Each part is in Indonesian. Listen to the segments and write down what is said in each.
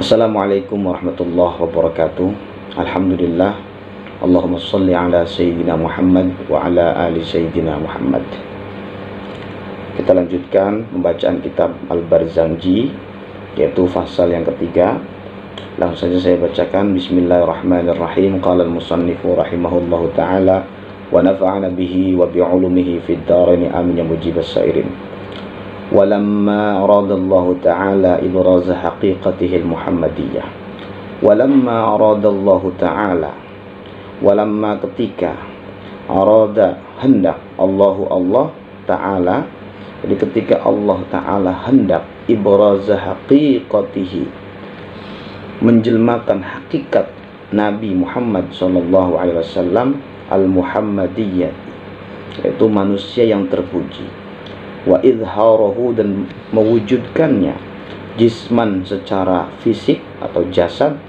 Assalamualaikum warahmatullahi wabarakatuh. Alhamdulillah. Allahumma salli ala Sayyidina Muhammad wa ala ali Sayyidina Muhammad. Kita lanjutkan pembacaan kitab Al-Barzanji, yaitu fasal yang ketiga. Langsung saja saya bacakan. Bismillahirrahmanirrahim. Qala al-musannifu rahimahullahu ta'ala wa nafa'ana bihi wa bi'ulumihi fid dharain amin ya mujibas sairin. Walamma aradallahu ta'ala ibraza haqiqatihi al-muhammadiyah. Walamma aradallahu ta'ala, walamma ketika, arada hendak, Allah ta'ala, jadi ketika Allah ta'ala hendak, ibraza haqiqatihi, menjelmakan hakikat Nabi Muhammad SAW al-muhammadiyah, yaitu manusia yang terpuji, wa izharahu, dan mewujudkannya, jisman secara fisik atau jasad,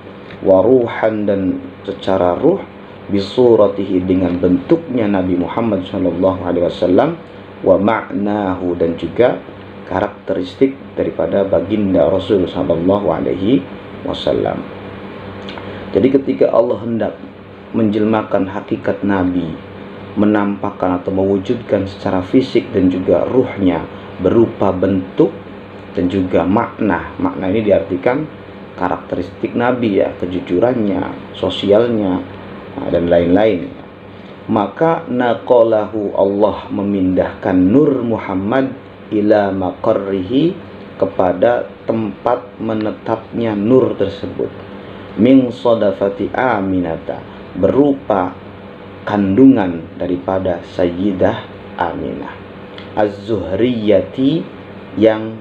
wa ruhan, dan secara ruh, bisuratihi, dengan bentuknya Nabi Muhammad SAW, wa ma'nahu, dan juga karakteristik daripada baginda Rasul SAW. Jadi ketika Allah hendak menjelmakan hakikat Nabi, menampakkan atau mewujudkan secara fisik dan juga ruhnya berupa bentuk dan juga makna. Makna ini diartikan karakteristik Nabi, ya, kejujurannya, sosialnya, dan lain-lain. Maka naqalahu, Allah memindahkan Nur Muhammad ila maqarrihi, kepada tempat menetapnya nur tersebut, min sadafati Aminata, berupa kandungan daripada Sayyidah Aminah Az-Zuhriyati, yang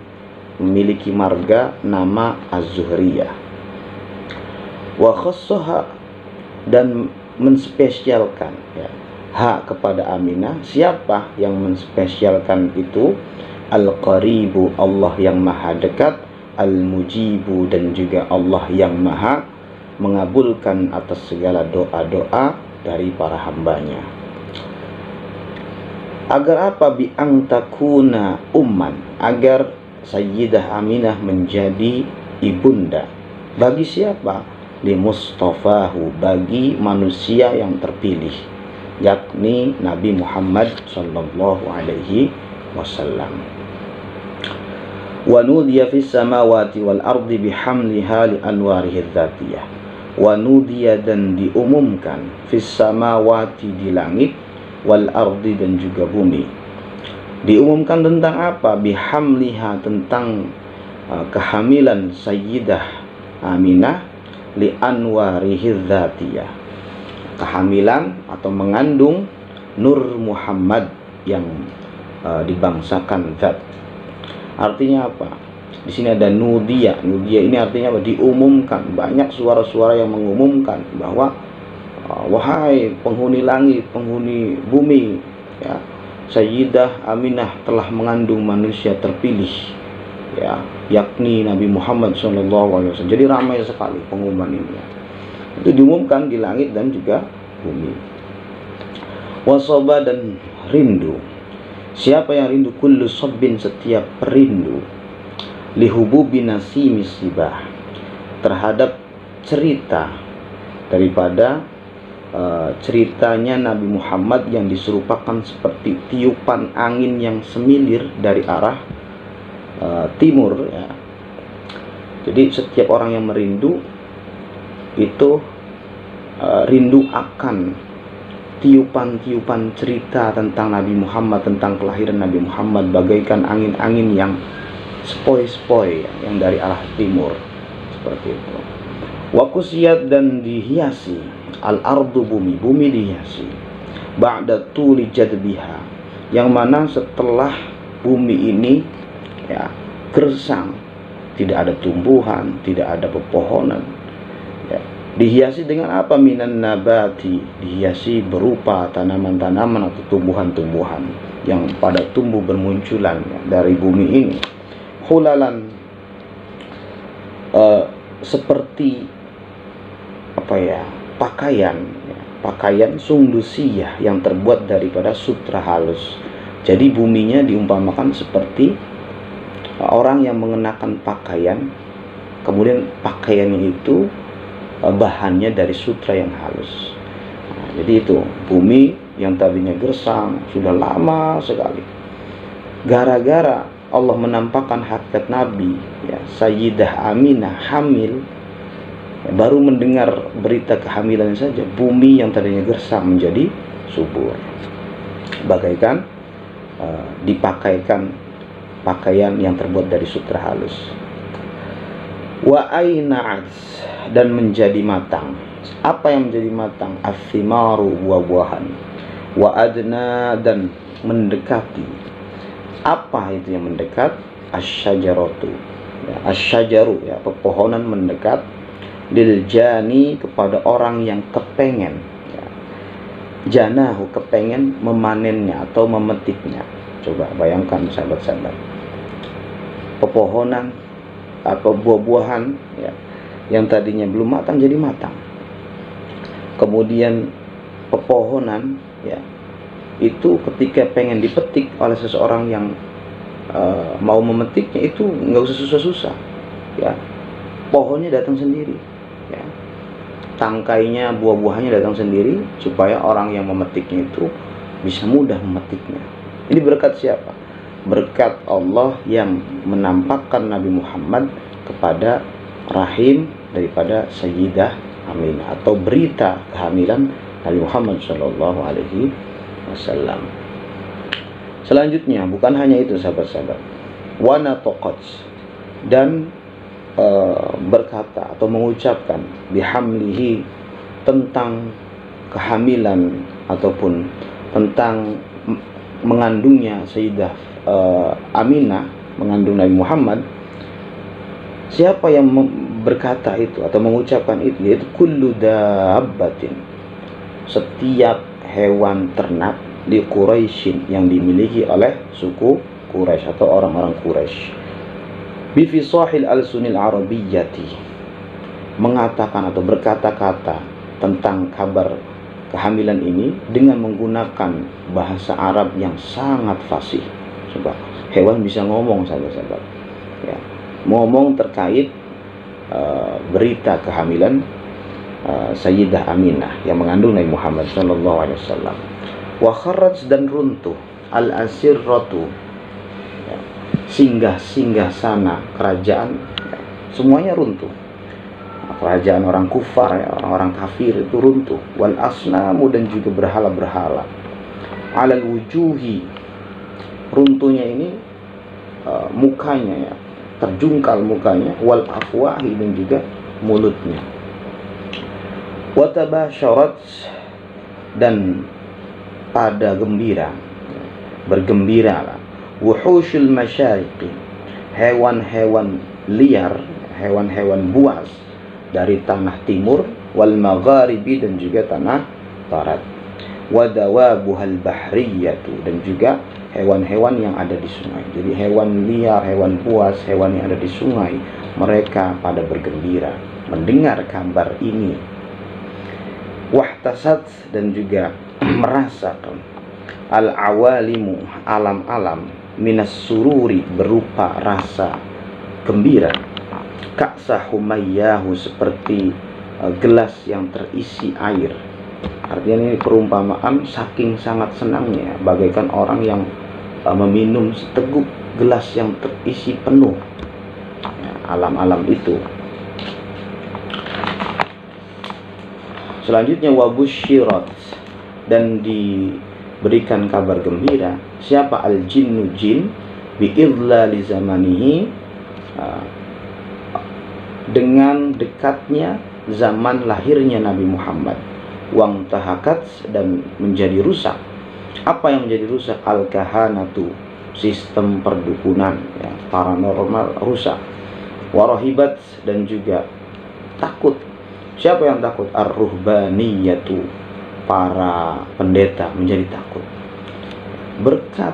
memiliki marga nama Az-Zuhriyah. Wa khassaha, dan menspesialkan, ya, hak kepada Aminah. Siapa yang menspesialkan itu? Al-Qaribu, Allah yang maha dekat, Al-Mujibu, dan juga Allah yang maha mengabulkan atas segala doa-doa dari para hambanya. Agar apa? Bi'ang takuna umman, agar Sayyidah Aminah menjadi ibunda. Bagi siapa? Li Mustafahu, bagi manusia yang terpilih, yakni Nabi Muhammad sallallahu alaihi wasallam. Wa nudiya fis samawati wal ardi bihamliha li anwarihi dzatiyah. Wa nudiya, dan diumumkan, fis samawati, di langit, wal ardi, dan juga bumi. Diumumkan tentang apa? Bihamliha, tentang kehamilan Sayyidah Aminah, li anwarihi dzatiyah, kehamilan atau mengandung Nur Muhammad yang dibangsakan zat. Artinya apa? Di sini ada nudia. Nudia ini artinya apa? Diumumkan. Banyak suara-suara yang mengumumkan bahwa wahai penghuni langit, penghuni bumi, ya, Sayyidah Aminah telah mengandung manusia terpilih, ya, yakni Nabi Muhammad SAW. Jadi ramai sekali pengumuman ini, ya. Itu diumumkan di langit dan juga bumi. Wasaba, dan rindu. Siapa yang rindu? Kullu sabbin, setiap perindu, lihububi nasimi sibah, terhadap cerita daripada ceritanya Nabi Muhammad yang diserupakan seperti tiupan angin yang semilir dari arah timur, ya. Jadi setiap orang yang merindu itu rindu akan tiupan-tiupan cerita tentang Nabi Muhammad, tentang kelahiran Nabi Muhammad, bagaikan angin-angin yang sepoi-sepoi yang dari arah timur, seperti itu. Wa kusiyat, dan dihiasi, al-ardu, bumi, bumi dihiasi, ba'da tuli jadbiha, yang mana setelah bumi ini, ya, gersang, tidak ada tumbuhan, tidak ada pepohonan, ya. Dihiasi dengan apa? Minan nabati, dihiasi berupa tanaman-tanaman atau tumbuhan-tumbuhan yang pada tumbuh bermunculan, ya, dari bumi ini. Hulalan, seperti apa, ya, pakaian, ya, pakaian sundusiyah yang terbuat daripada sutra halus. Jadi buminya diumpamakan seperti orang yang mengenakan pakaian Kemudian pakaiannya itu bahannya dari sutra yang halus. Jadi itu bumi yang tadinya gersang sudah lama sekali, gara-gara Allah menampakkan hakikat Nabi, ya, Sayyidah Aminah hamil, ya, baru mendengar berita kehamilan saja, bumi yang tadinya gersang menjadi subur, bagaikan dipakaikan pakaian yang terbuat dari sutra halus. Wa aina'at, dan menjadi matang. Apa yang menjadi matang? As-simaru, buah-buahan. Wa adna, dan mendekati. Apa itu yang mendekat? Asy-syajaratu, ya, asy-syajaru, ya, pepohonan mendekat, lil jani, kepada orang yang kepengen, ya. Janahu, kepengen memanennya atau memetiknya. Coba bayangkan sahabat-sahabat, pepohonan atau buah-buahan, ya, yang tadinya belum matang jadi matang. Kemudian pepohonan, ya, itu ketika pengen dipetik oleh seseorang yang mau memetiknya, itu nggak usah susah-susah, ya, pohonnya datang sendiri, ya, tangkainya, buah-buahannya datang sendiri, supaya orang yang memetiknya itu bisa mudah memetiknya. Ini berkat siapa? Berkat Allah yang menampakkan Nabi Muhammad kepada rahim daripada Sayyidah Aminah, atau berita kehamilan Nabi Muhammad Shallallahu Alaihi Wasallam. Selanjutnya, bukan hanya itu sahabat-sahabat, wa nataqat, dan berkata atau mengucapkan bihamlihi, tentang kehamilan ataupun tentang mengandungnya Sayyidah Aminah, mengandung Nabi Muhammad. Siapa yang berkata itu atau mengucapkan itu? Yaitu kullu dabbatin, setiap hewan ternak, di Quraisyin, yang dimiliki oleh suku Quraisy atau orang-orang Quraisy. Bi fisahil alsunil arabiyyati, mengatakan atau berkata-kata tentang kabar kehamilan ini dengan menggunakan bahasa Arab yang sangat fasih. Coba, hewan bisa ngomong, sahabat-sahabat, ya, ngomong terkait berita kehamilan Sayyidah Aminah yang mengandung Nabi Muhammad sallallahu alaihi wasallam. Wa kharraj, dan runtuh, al-asirratu, ya, singgah sana kerajaan, ya, semuanya runtuh. Kerajaan orang kufar, ya, orang-orang kafir itu runtuh. Wal asnamu, dan juga berhala-berhala. Alal wujuhi, runtuhnya ini mukanya, ya, terjungkal mukanya. Wal afwahi, dan juga mulutnya. Wa tabasyarat, dan pada gembira, bergembiralah. Wuhushul masyariqi, hewan-hewan liar, hewan-hewan buas dari tanah timur. Wal magharibi, dan juga tanah barat. Wadawabuhal bahriyatu, dan juga hewan-hewan yang ada di sungai. Jadi hewan liar, hewan buas, hewan yang ada di sungai, mereka pada bergembira mendengar kabar ini. Wahtasat, dan juga merasakan al-awalimu, alam-alam, minas sururi, berupa rasa gembira. Ka'sa humayyahu, seperti gelas yang terisi air. Artinya ini perumpamaan saking sangat senangnya, bagaikan orang yang meminum seteguk gelas yang terisi penuh, ya, alam-alam itu. Selanjutnya wabusyirat, dan diberikan kabar gembira. Siapa? Al-jinnu, jin, bi'idlali zamanihi, dengan dekatnya zaman lahirnya Nabi Muhammad. Wang tahakat, dan menjadi rusak. Apa yang menjadi rusak? Al-kahanatu, sistem perdukunan, ya, paranormal rusak. Warahibat, dan juga takut. Siapa yang takut? Ar-ruhbaniyatu, para pendeta menjadi takut. Berkat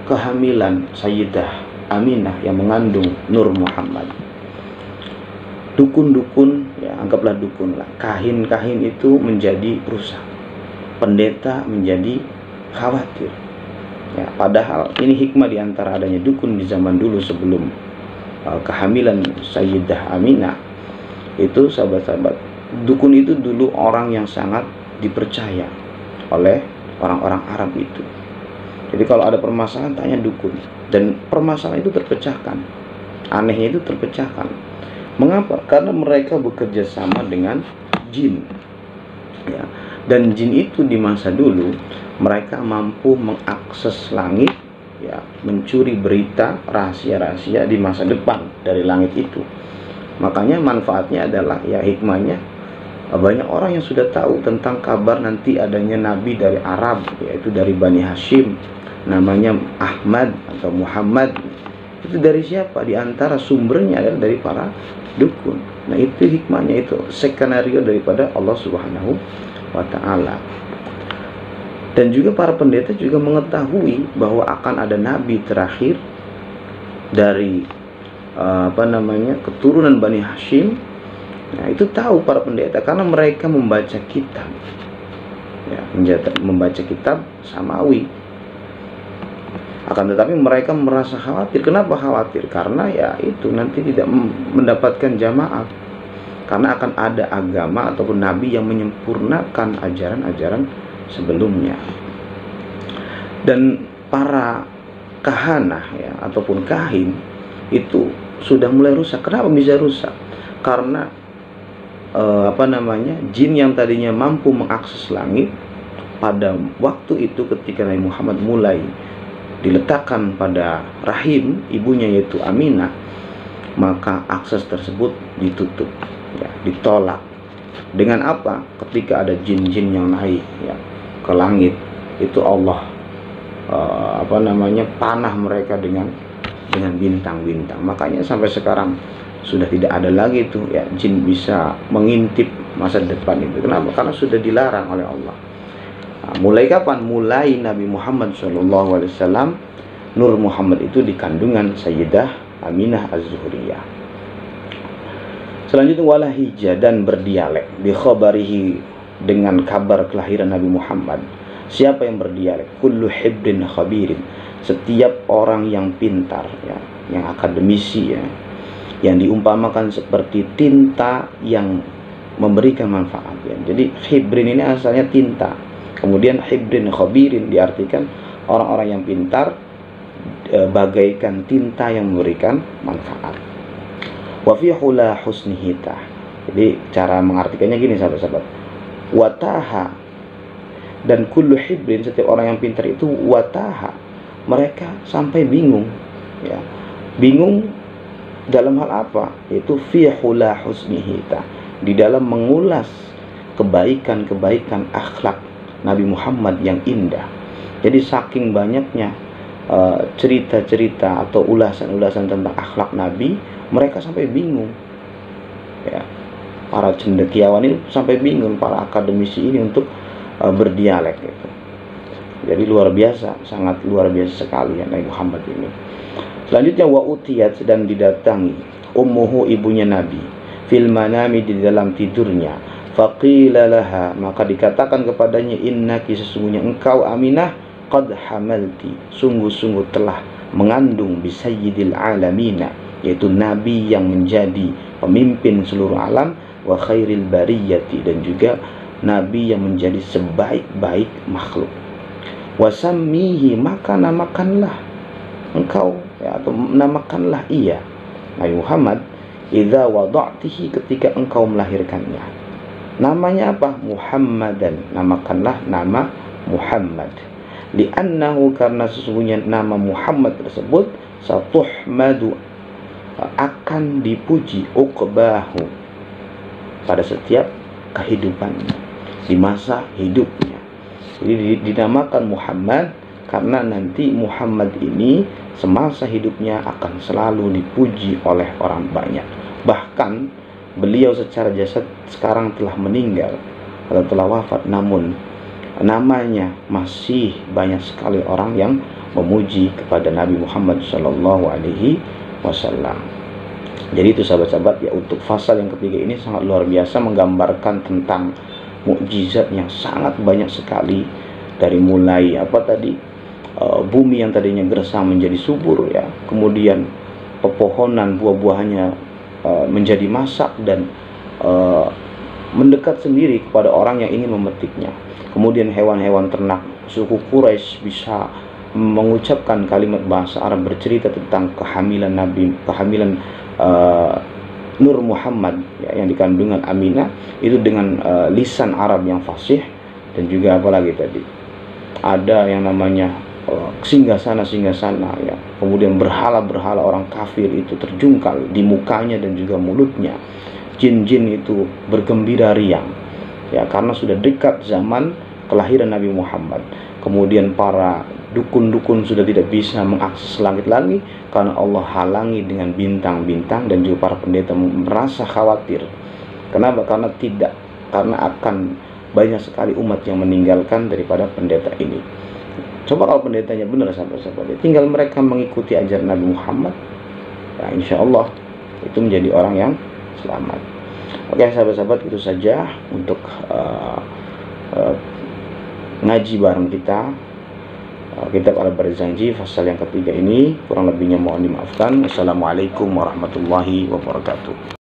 kehamilan Sayyidah Aminah yang mengandung Nur Muhammad, dukun-dukun, ya, anggaplah dukun lah, kahin-kahin itu menjadi rusak, pendeta menjadi khawatir, ya, padahal ini hikmah diantara adanya dukun di zaman dulu sebelum kehamilan Sayyidah Aminah, itu sahabat-sahabat, dukun itu dulu orang yang sangat dipercaya oleh orang-orang Arab itu. Jadi kalau ada permasalahan tanya dukun, dan permasalahan itu terpecahkan. Anehnya itu terpecahkan. Mengapa? Karena mereka bekerja sama dengan jin, ya. Dan jin itu di masa dulu mereka mampu mengakses langit, ya, mencuri berita rahasia-rahasia di masa depan dari langit itu. Makanya manfaatnya adalah, ya, hikmahnya, banyak orang yang sudah tahu tentang kabar nanti adanya nabi dari Arab, yaitu dari Bani Hashim, namanya Ahmad atau Muhammad. Itu dari siapa? Di antara sumbernya adalah dari para dukun. Nah, itu hikmahnya, itu skenario daripada Allah Subhanahu wa ta'ala. Dan juga para pendeta juga mengetahui bahwa akan ada nabi terakhir dari keturunan Bani Hashim. Nah, itu tahu para pendeta karena mereka membaca kitab, ya, membaca kitab Samawi. Akan tetapi mereka merasa khawatir. Kenapa khawatir? Karena ya itu nanti tidak mendapatkan jamaah, karena akan ada agama ataupun nabi yang menyempurnakan ajaran-ajaran sebelumnya. Dan para kahanah, ya, ataupun kahin itu sudah mulai rusak. Kenapa bisa rusak? Karena jin yang tadinya mampu mengakses langit, pada waktu itu ketika Nabi Muhammad mulai diletakkan pada rahim ibunya yaitu Aminah, maka akses tersebut ditutup, ya, ditolak. Dengan apa? Ketika ada jin-jin yang naik, ya, ke langit, itu Allah panah mereka dengan bintang-bintang. Makanya sampai sekarang sudah tidak ada lagi itu, ya, jin bisa mengintip masa depan itu. Kenapa? Karena sudah dilarang oleh Allah. Nah, mulai kapan? Mulai Nabi Muhammad SAW, Nur Muhammad itu di kandungan Sayyidah Aminah Az-Zuhriyah. Selanjutnya wala hija, dan berdialek, bi khabarihi, dengan kabar kelahiran Nabi Muhammad. Siapa yang berdialek? Kullu hibrin khabirin, setiap orang yang pintar, ya, yang akademisi, ya, yang diumpamakan seperti tinta yang memberikan manfaat, ya. Jadi hibrin ini asalnya tinta, kemudian hibrin khabirin diartikan orang-orang yang pintar, bagaikan tinta yang memberikan manfaat. Wa fi hula husnihita. Jadi cara mengartikannya gini, sahabat-sahabat. Wataha, dan kullu hibrin, setiap orang yang pintar itu wataha, mereka sampai bingung, ya. Bingung dalam hal apa? Yaitu fi hula husnihita, di dalam mengulas kebaikan-kebaikan akhlak Nabi Muhammad yang indah. Jadi saking banyaknya cerita-cerita atau ulasan-ulasan tentang akhlak Nabi, mereka sampai bingung, ya. Para cendekiawan ini sampai bingung, para akademisi ini, untuk berdialek gitu. Jadi luar biasa, sangat luar biasa sekali, ya, Nabi Muhammad ini. Selanjutnya wa utiyat, dan didatangi ummuhu, ibunya Nabi, fil manami, di dalam tidurnya. Faqila laha, maka dikatakan kepadanya, innaki, sesungguhnya engkau Aminah, qad hamalti, sungguh-sungguh telah mengandung, bi sayyidil alamina, yaitu Nabi yang menjadi pemimpin seluruh alam, wa khairil bariyati, dan juga Nabi yang menjadi sebaik-baik makhluk. Wasammihi, maka namakanlah engkau, ya, atau namakanlah ia, Nabi Muhammad, idza wada'tihi, ketika engkau melahirkannya. Namanya apa? Muhammadan, namakanlah nama Muhammad. Li'annahu, karena sesungguhnya nama Muhammad tersebut, satuhmadu, akan dipuji, uqbahu, pada setiap kehidupannya, di masa hidupnya. Jadi dinamakan Muhammad karena nanti Muhammad ini semasa hidupnya akan selalu dipuji oleh orang banyak. Bahkan beliau secara jasad sekarang telah meninggal atau telah wafat, namun namanya masih banyak sekali orang yang memuji kepada Nabi Muhammad SAW. Jadi itu sahabat-sahabat, ya, untuk fasal yang ketiga ini sangat luar biasa, menggambarkan tentang mukjizat yang sangat banyak sekali. Dari mulai bumi yang tadinya gersang menjadi subur, ya, kemudian pepohonan buah-buahannya menjadi masak dan mendekat sendiri kepada orang yang ingin memetiknya. Kemudian hewan-hewan ternak suku Quraisy bisa mengucapkan kalimat bahasa Arab bercerita tentang kehamilan Nur Muhammad ya, yang dikandungan Aminah itu dengan lisan Arab yang fasih. Dan juga apalagi tadi ada yang namanya singgasana ya, kemudian berhala orang kafir itu terjungkal di mukanya dan juga mulutnya. Jin-jin itu bergembira riang ya, karena sudah dekat zaman kelahiran Nabi Muhammad. Kemudian para dukun-dukun sudah tidak bisa mengakses langit lagi karena Allah halangi dengan bintang-bintang, dan juga para pendeta merasa khawatir. Kenapa? Karena akan banyak sekali umat yang meninggalkan daripada pendeta ini. Coba kalau pendetanya benar sahabat-sahabat, tinggal mereka mengikuti ajaran Nabi Muhammad, ya insya Allah itu menjadi orang yang selamat. Oke sahabat-sahabat, itu saja untuk ngaji bareng kita, kitab Al-Barzanji pasal yang ketiga ini. Kurang lebihnya mohon dimaafkan. Assalamualaikum warahmatullahi wabarakatuh.